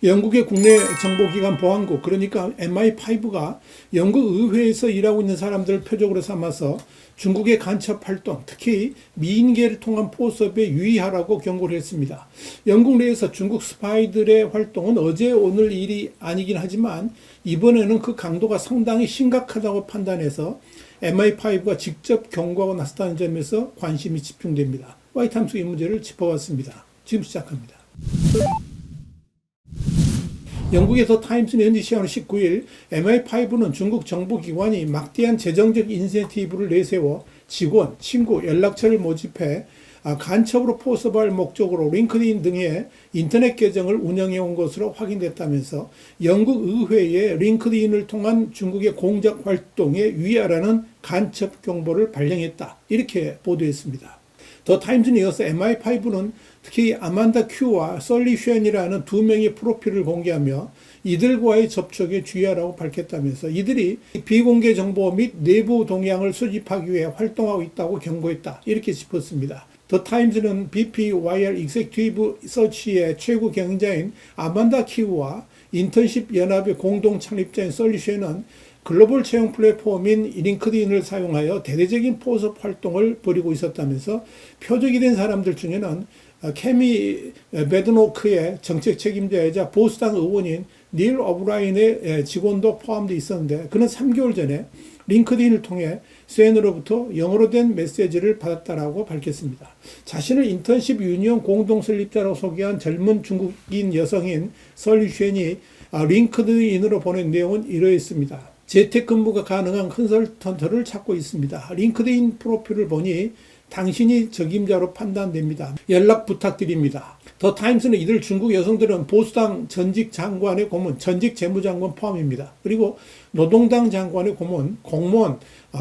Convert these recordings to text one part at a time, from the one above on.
영국의 국내 정보기관 보안국, 그러니까 MI5가 영국 의회에서 일하고 있는 사람들을 표적으로 삼아서 중국의 간첩 활동, 특히 미인계를 통한 포섭에 유의하라고 경고를 했습니다. 영국 내에서 중국 스파이들의 활동은 어제 오늘 일이 아니긴 하지만 이번에는 그 강도가 상당히 심각하다고 판단해서 MI5가 직접 경고하고 나섰다는 점에서 관심이 집중됩니다. 화이트함스 이 문제를 짚어봤습니다. 지금 시작합니다. 영국의 더 타임스는 현지 시간으로 19일 MI5는 중국 정보기관이 막대한 재정적 인센티브를 내세워 직원, 친구, 연락처를 모집해 간첩으로 포섭할 목적으로 링크드인 등의 인터넷 계정을 운영해 온 것으로 확인됐다면서 영국 의회에 링크드인을 통한 중국의 공작 활동에 유의하라는 간첩 경보를 발령했다. 이렇게 보도했습니다. 더 타임스는 이어서 MI5는 특히 아만다 큐와 설리 쉔이라는 두 명의 프로필을 공개하며 이들과의 접촉에 주의하라고 밝혔다면서 이들이 비공개 정보 및 내부 동향을 수집하기 위해 활동하고 있다고 경고했다. 이렇게 짚었습니다. 더 타임스는 BPYR 익세큐티브 서치의 최고 경영자인 아만다 큐와 인턴십 연합의 공동 창립자인 설리 쉔은 글로벌 채용 플랫폼인 링크드인을 사용하여 대대적인 포섭 활동을 벌이고 있었다면서 표적이 된 사람들 중에는 케미 베드노크의 정책 책임자이자 보수당 의원인 닐 오브라인의 직원도 포함되어 있었는데 그는 3개월 전에 링크드인을 통해 쉔으로부터 영어로 된 메시지를 받았다라고 밝혔습니다. 자신을 인턴십 유니온 공동 설립자로 소개한 젊은 중국인 여성인 설리 쉔이 링크드인으로 보낸 내용은 이러했습니다. 재택근무가 가능한 컨설턴트를 찾고 있습니다. 링크드인 프로필을 보니 당신이 적임자로 판단됩니다. 연락 부탁드립니다. 더 타임스는 이들 중국 여성들은 보수당 전직 장관의 고문, 전직 재무장관 포함입니다. 그리고 노동당 장관의 고문, 공무원,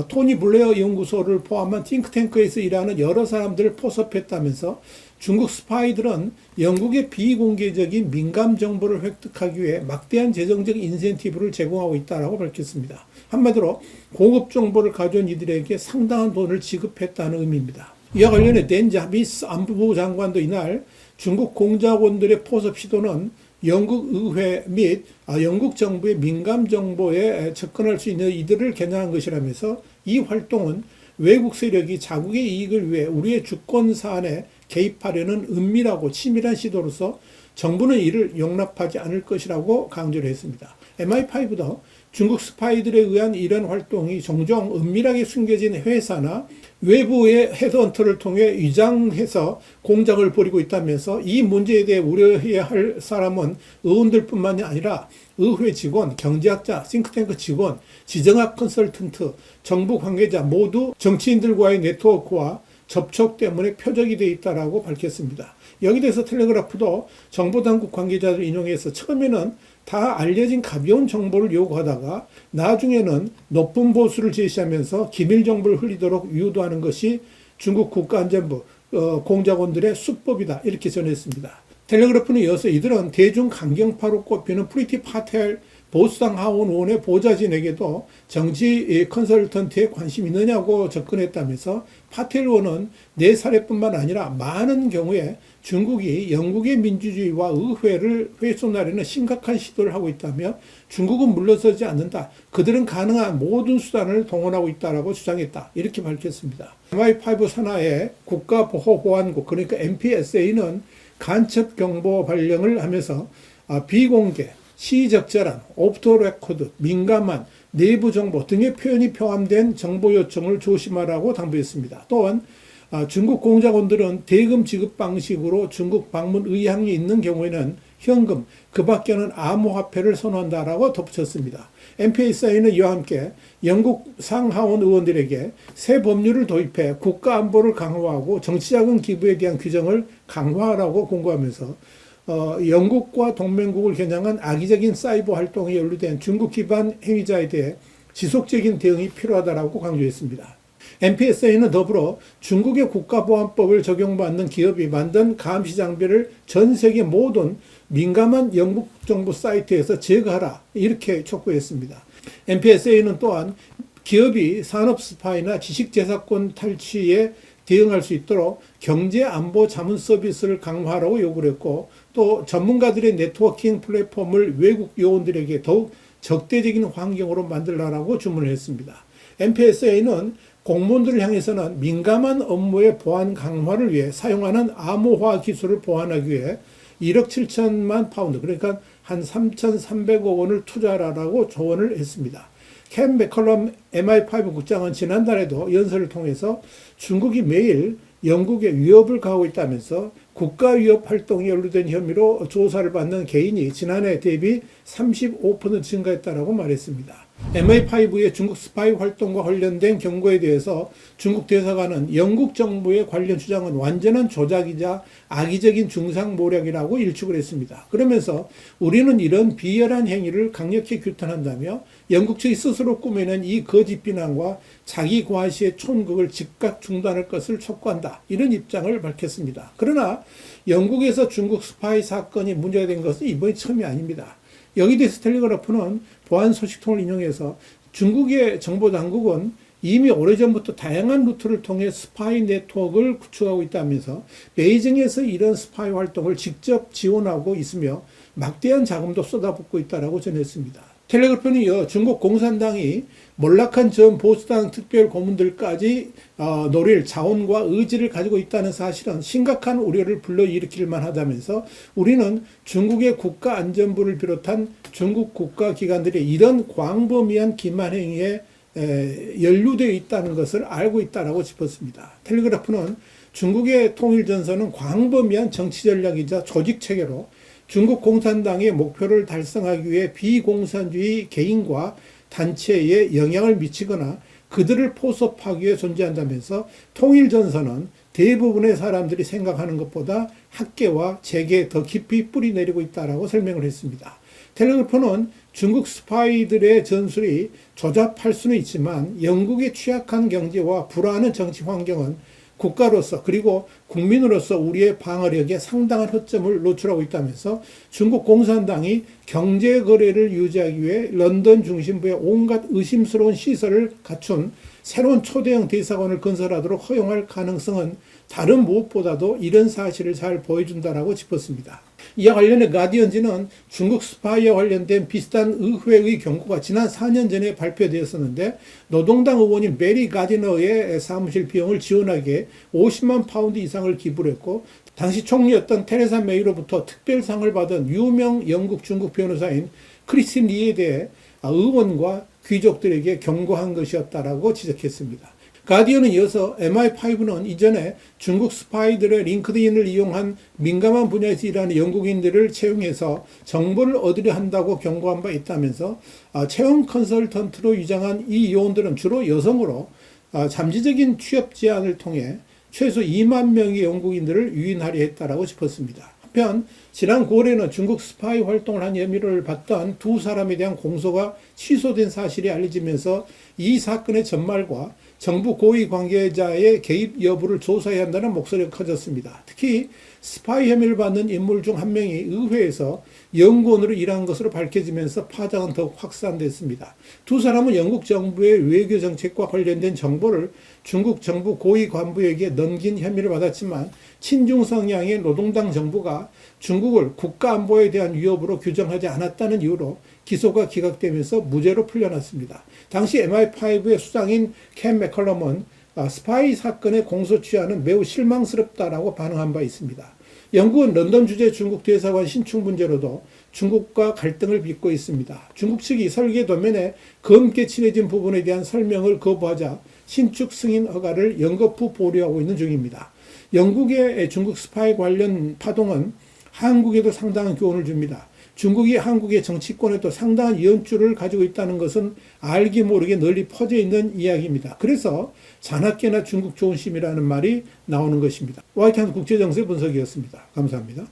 토니 블레어 연구소를 포함한 띵크탱크에서 일하는 여러 사람들을 포섭했다면서 중국 스파이들은 영국의 비공개적인 민감 정보를 획득하기 위해 막대한 재정적 인센티브를 제공하고 있다고 밝혔습니다. 한마디로 고급 정보를 가져온 이들에게 상당한 돈을 지급했다는 의미입니다. 이와 관련해 댄 자비스 안보부 장관도 이날 중국 공작원들의 포섭 시도는 영국 의회 및 영국 정부의 민감 정보에 접근할 수 있는 이들을 겨냥한 것이라면서 이 활동은 외국 세력이 자국의 이익을 위해 우리의 주권 사안에 개입하려는 은밀하고 치밀한 시도로서 정부는 이를 용납하지 않을 것이라고 강조를 했습니다. MI5도 중국 스파이들에 의한 이런 활동이 종종 은밀하게 숨겨진 회사나 외부의 헤드헌터를 통해 위장해서 공작을 벌이고 있다면서 이 문제에 대해 우려해야 할 사람은 의원들뿐만이 아니라 의회 직원, 경제학자, 싱크탱크 직원, 지정학 컨설턴트, 정부 관계자 모두 정치인들과의 네트워크와 접촉 때문에 표적이 되어 있다고 밝혔습니다. 여기 대해서 텔레그래프도 정보당국 관계자들 인용해서 처음에는 다 알려진 가벼운 정보를 요구하다가 나중에는 높은 보수를 제시하면서 기밀 정보를 흘리도록 유도하는 것이 중국 국가안전부 공작원들의 수법이다. 이렇게 전했습니다. 텔레그래프는 이어서 이들은 대중 강경파로 꼽히는 프리티 파텔 보수당 하원 의원의 보좌진에게도 정치 컨설턴트에 관심이 있느냐고 접근했다면서 파텔 의원은 4사례뿐만 아니라 많은 경우에 중국이 영국의 민주주의와 의회를 훼손하려는 심각한 시도를 하고 있다며 중국은 물러서지 않는다. 그들은 가능한 모든 수단을 동원하고 있다고 주장했다. 이렇게 밝혔습니다. MI5 산하의 국가보호보안국 그러니까 NPSA는 간첩 경보 발령을 하면서 비공개, 시적절한, 오프 더 레코드, 민감한 내부 정보 등의 표현이 포함된 정보 요청을 조심하라고 당부했습니다. 또한 중국 공작원들은 대금 지급 방식으로 중국 방문 의향이 있는 경우에는 현금, 그 밖에는 암호화폐를 선호한다라고 덧붙였습니다. NPSA는 이와 함께 영국 상하원 의원들에게 새 법률을 도입해 국가안보를 강화하고 정치자금 기부에 대한 규정을 강화하라고 공고하면서 영국과 동맹국을 겨냥한 악의적인 사이버 활동에 연루된 중국 기반 행위자에 대해 지속적인 대응이 필요하다고 강조했습니다. NPSA는 더불어 중국의 국가보안법을 적용받는 기업이 만든 감시 장비를 전 세계 모든 민감한 영국 정부 사이트에서 제거하라 이렇게 촉구했습니다. NPSA는 또한 기업이 산업 스파이나 지식재산권 탈취에 대응할 수 있도록 경제안보 자문 서비스를 강화하라고 요구를 했고 또 전문가들의 네트워킹 플랫폼을 외국 요원들에게 더욱 적대적인 환경으로 만들라고 주문을 했습니다. NPSA는 공무원들을 향해서는 민감한 업무의 보안 강화를 위해 사용하는 암호화 기술을 보완하기 위해 1억 7천만 파운드, 그러니까 한 3,300억 원을 투자하라고 조언을 했습니다. 캠 맥컬럼 MI5 국장은 지난달에도 연설을 통해서 중국이 매일 영국에 위협을 가하고 있다면서 국가위협 활동에 연루된 혐의로 조사를 받는 개인이 지난해 대비 35% 증가했다고 말했습니다. MI5의 중국 스파이 활동과 관련된 경고에 대해서 중국 대사관은 영국 정부의 관련 주장은 완전한 조작이자 악의적인 중상모략이라고 일축을 했습니다. 그러면서 우리는 이런 비열한 행위를 강력히 규탄한다며 영국 측이 스스로 꾸며낸 이 거짓 비난과 자기 과시의 촌극을 즉각 중단할 것을 촉구한다. 이런 입장을 밝혔습니다. 그러나 영국에서 중국 스파이 사건이 문제가 된 것은 이번이 처음이 아닙니다. 여기에 대해서 텔레그래프는 보안 소식통을 인용해서 중국의 정보당국은 이미 오래전부터 다양한 루트를 통해 스파이 네트워크를 구축하고 있다면서 베이징에서 이런 스파이 활동을 직접 지원하고 있으며 막대한 자금도 쏟아붓고 있다고 전했습니다. 텔레그래프는 이어 중국 공산당이 몰락한 전 보수당 특별 고문들까지 노릴 자원과 의지를 가지고 있다는 사실은 심각한 우려를 불러일으킬 만하다면서 우리는 중국의 국가안전부를 비롯한 중국 국가기관들이 이런 광범위한 기만 행위에 연루되어 있다는 것을 알고 있다고 짚었습니다. 텔레그래프는 중국의 통일전선은 광범위한 정치 전략이자 조직 체계로 중국 공산당의 목표를 달성하기 위해 비공산주의 개인과 단체에 영향을 미치거나 그들을 포섭하기 위해 존재한다면서 통일전선은 대부분의 사람들이 생각하는 것보다 학계와 재계에 더 깊이 뿌리내리고 있다고 설명을 했습니다. 텔레그래프는 중국 스파이들의 전술이 조잡할 수는 있지만 영국의 취약한 경제와 불안한 정치 환경은 국가로서 그리고 국민으로서 우리의 방어력에 상당한 허점을 노출하고 있다면서 중국 공산당이 경제 거래를 유지하기 위해 런던 중심부에 온갖 의심스러운 시설을 갖춘 새로운 초대형 대사관을 건설하도록 허용할 가능성은 다른 무엇보다도 이런 사실을 잘 보여준다라고 짚었습니다. 이와 관련해 가디언지는 중국 스파이와 관련된 비슷한 의회의 경고가 지난 4년 전에 발표되었었는데 노동당 의원인 메리 가디너의 사무실 비용을 지원하기에 50만 파운드 이상을 기부를 했고 당시 총리였던 테레사 메이로부터 특별상을 받은 유명 영국 중국 변호사인 크리스틴 리에 대해 의원과 귀족들에게 경고한 것이었다라고 지적했습니다. 가디언은 이어서 MI5는 이전에 중국 스파이들의 링크드인을 이용한 민감한 분야에서 일하는 영국인들을 채용해서 정보를 얻으려 한다고 경고한 바 있다면서 채용 컨설턴트로 위장한 이 요원들은 주로 여성으로 잠재적인 취업 제안을 통해 최소 2만 명의 영국인들을 유인하려 했다라고 짚었습니다. 한편 지난 9월에는 중국 스파이 활동을 한 혐의를 받던 두 사람에 대한 공소가 취소된 사실이 알려지면서 이 사건의 전말과 정부 고위 관계자의 개입 여부를 조사해야 한다는 목소리가 커졌습니다. 특히 스파이 혐의를 받는 인물 중 한 명이 의회에서 연구원으로 일한 것으로 밝혀지면서 파장은 더욱 확산됐습니다. 두 사람은 영국 정부의 외교 정책과 관련된 정보를 중국 정부 고위 관부에게 넘긴 혐의를 받았지만 친중 성향의 노동당 정부가 중국을 국가안보에 대한 위협으로 규정하지 않았다는 이유로 기소가 기각되면서 무죄로 풀려났습니다. 당시 MI5의 수장인 캠 맥컬럼은 스파이 사건의 공소 취하는 매우 실망스럽다라고 반응한 바 있습니다. 영국은 런던 주재 중국 대사관 신축 문제로도 중국과 갈등을 빚고 있습니다. 중국 측이 설계 도면에 검게 칠해진 부분에 대한 설명을 거부하자 신축 승인 허가를 연거푸 보류하고 있는 중입니다. 영국의 중국 스파이 관련 파동은 한국에도 상당한 교훈을 줍니다. 중국이 한국의 정치권에도 상당한 연줄을 가지고 있다는 것은 알게 모르게 널리 퍼져 있는 이야기입니다. 그래서 자나깨나 중국 좋은 심이라는 말이 나오는 것입니다. 화이트하우스 국제정세 분석이었습니다. 감사합니다.